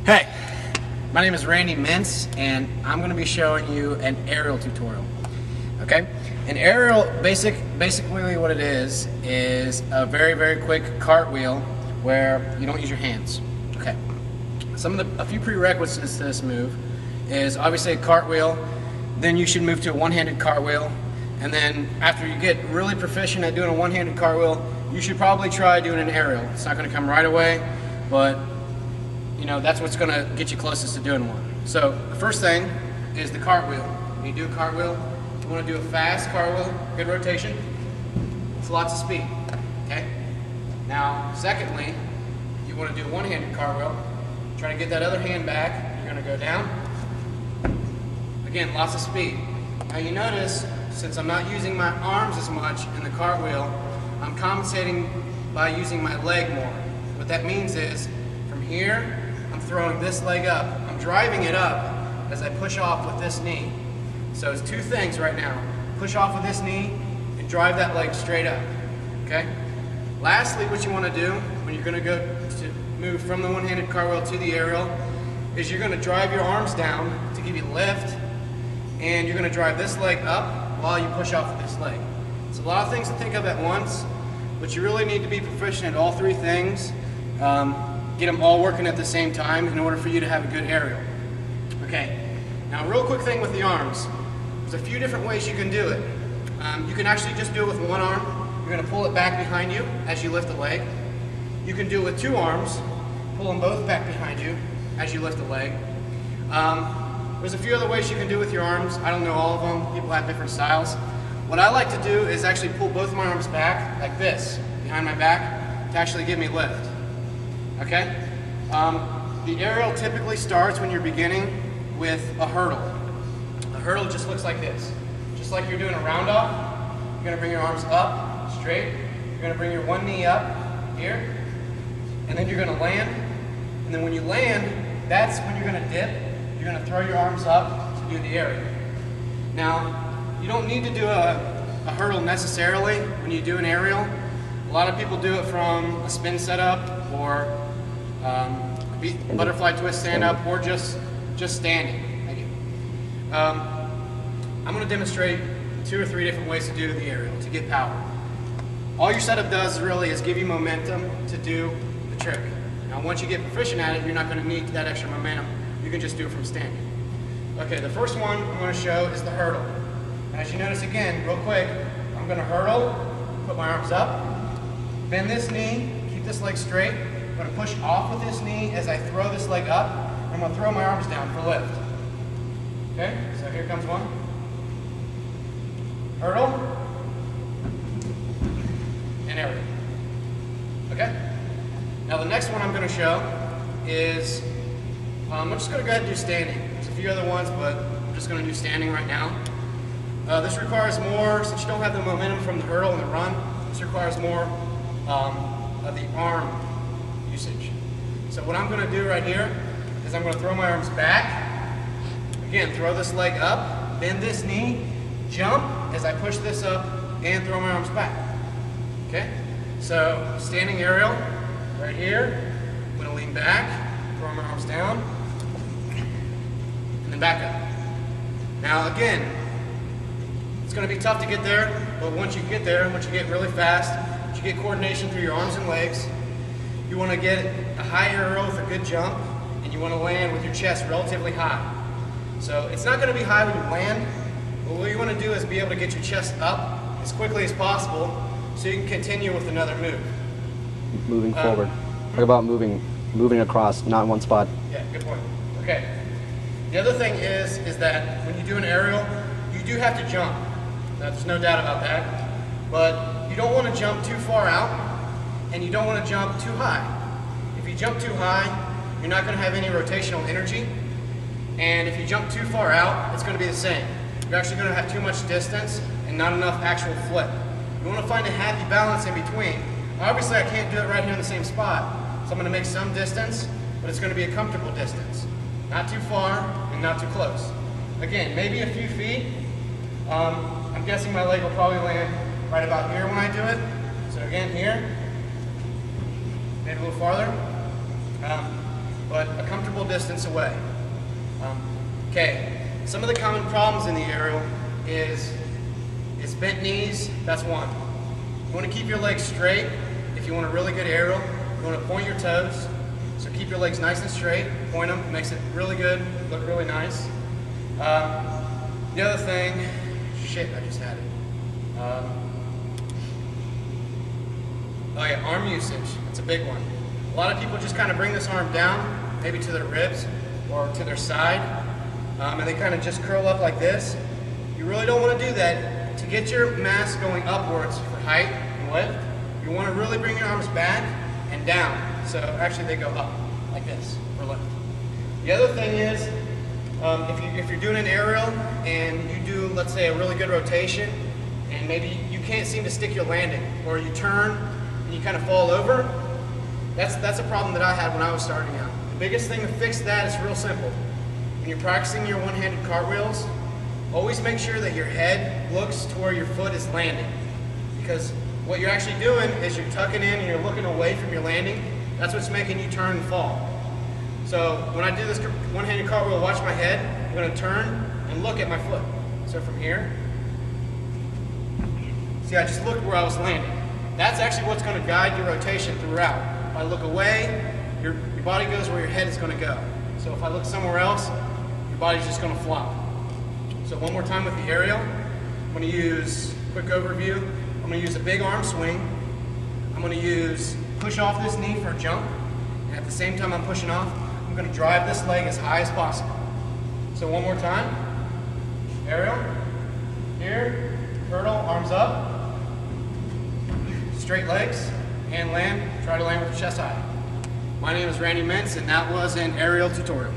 Hey, my name is Randy Mintz, and I'm going to be showing you an aerial tutorial. Okay, an aerial, basically what it is a very quick cartwheel where you don't use your hands. Okay, a few prerequisites to this move is obviously a cartwheel. Then you should move to a one-handed cartwheel, and then after you get really proficient at doing a one-handed cartwheel, you should probably try doing an aerial. It's not going to come right away, but you know, that's what's going to get you closest to doing one. So the first thing is the cartwheel. When you do a cartwheel, you want to do a fast cartwheel, good rotation. It's lots of speed. Okay. Now, secondly, you want to do a one-handed cartwheel. Try to get that other hand back. You're going to go down. Again, lots of speed. Now you notice, since I'm not using my arms as much in the cartwheel, I'm compensating by using my leg more. What that means is, from here, I'm throwing this leg up. I'm driving it up as I push off with this knee. So it's two things right now. Push off with this knee and drive that leg straight up. Okay? Lastly, what you want to do when you're going to go to move from the one-handed cartwheel to the aerial is you're going to drive your arms down to give you lift, and you're going to drive this leg up while you push off with this leg. It's a lot of things to think of at once, but you really need to be proficient at all three things. Get them all working at the same time in order for you to have a good aerial. Okay, now a real quick thing with the arms. There's a few different ways you can do it. You can actually just do it with one arm. You're going to pull it back behind you as you lift the leg. You can do it with two arms, pull them both back behind you as you lift the leg. There's a few other ways you can do with your arms. I don't know all of them. People have different styles. What I like to do is actually pull both my arms back like this, behind my back, to actually give me lift. Okay? The aerial typically starts when you're beginning with a hurdle. A hurdle just looks like this. Just like you're doing a round off, you're going to bring your arms up, straight. You're going to bring your one knee up, here. And then you're going to land. And then when you land, that's when you're going to dip. You're going to throw your arms up to do the aerial. Now, you don't need to do a hurdle necessarily when you do an aerial. A lot of people do it from a spin setup or butterfly twist stand up or just standing. Thank you. I'm going to demonstrate 2 or 3 different ways to do the aerial to get power. All your setup does really is give you momentum to do the trick. Now once you get proficient at it, you're not going to need that extra momentum. You can just do it from standing. Okay, the first one I'm going to show is the hurdle. As you notice again, real quick, I'm going to hurdle, put my arms up, bend this knee, keep this leg straight. I'm going to push off with this knee as I throw this leg up. I'm going to throw my arms down for lift. Okay, so here comes one. Hurdle. And aerial. Okay? Now the next one I'm going to show is, I'm just going to go ahead and do standing. There's a few other ones, but I'm just going to do standing right now. This requires more, since you don't have the momentum from the hurdle and the run, this requires more of the arm usage. So what I'm going to do right here is I'm going to throw my arms back. Again, throw this leg up, bend this knee, jump as I push this up, and throw my arms back. Okay? So standing aerial right here. I'm going to lean back, throw my arms down, and then back up. Now again, it's going to be tough to get there, but once you get there, once you get really fast, once you get coordination through your arms and legs, you want to get a high aerial with a good jump, and you want to land with your chest relatively high. So it's not going to be high when you land, but what you want to do is be able to get your chest up as quickly as possible so you can continue with another move. Moving forward. Talk about moving across, not in one spot. Yeah, good point. Okay. The other thing is that when you do an aerial, you do have to jump. Now, there's no doubt about that. But you don't want to jump too far out, and you don't want to jump too high. If you jump too high, you're not going to have any rotational energy. And if you jump too far out, it's going to be the same. You're actually going to have too much distance and not enough actual flip. You want to find a happy balance in between. Obviously, I can't do it right here in the same spot, so I'm going to make some distance, but it's going to be a comfortable distance. Not too far and not too close. Again, maybe a few feet. I'm guessing my leg will probably land right about here when I do it. So again, here, maybe a little farther. but a comfortable distance away. Okay, some of the common problems in the aerial is bent knees. That's one. You want to keep your legs straight. If you want a really good aerial, you want to point your toes. So keep your legs nice and straight, point them, makes it really good, look really nice. The other thing, shit, I just had it. Oh yeah, arm usage, that's a big one. A lot of people just kind of bring this arm down, maybe to their ribs or to their side, and they kind of just curl up like this. You really don't want to do that. To get your mass going upwards for height and width, you want to really bring your arms back and down. So actually they go up like this for lift. The other thing is, if you're doing an aerial and you do, let's say, a really good rotation, and maybe you can't seem to stick your landing, or you turn and you kind of fall over, that's a problem that I had when I was starting out. The biggest thing to fix that is real simple. When you're practicing your one-handed cartwheels, always make sure that your head looks to where your foot is landing. Because what you're actually doing is you're tucking in and you're looking away from your landing. That's what's making you turn and fall. So when I do this one-handed cartwheel, watch my head. I'm going to turn and look at my foot. So from here, see, I just looked where I was landing. That's actually what's going to guide your rotation throughout. If I look away, your body goes where your head is going to go. So if I look somewhere else, your body's just going to flop. So one more time with the aerial. I'm going to use, quick overview, I'm going to use a big arm swing. I'm going to use push off this knee for a jump. And at the same time I'm pushing off, I'm going to drive this leg as high as possible. So one more time. Aerial. Here. Hurdle. Arms up. Straight legs. And land. Try to land with your chest high. My name is Randy Mintz, and that was an aerial tutorial.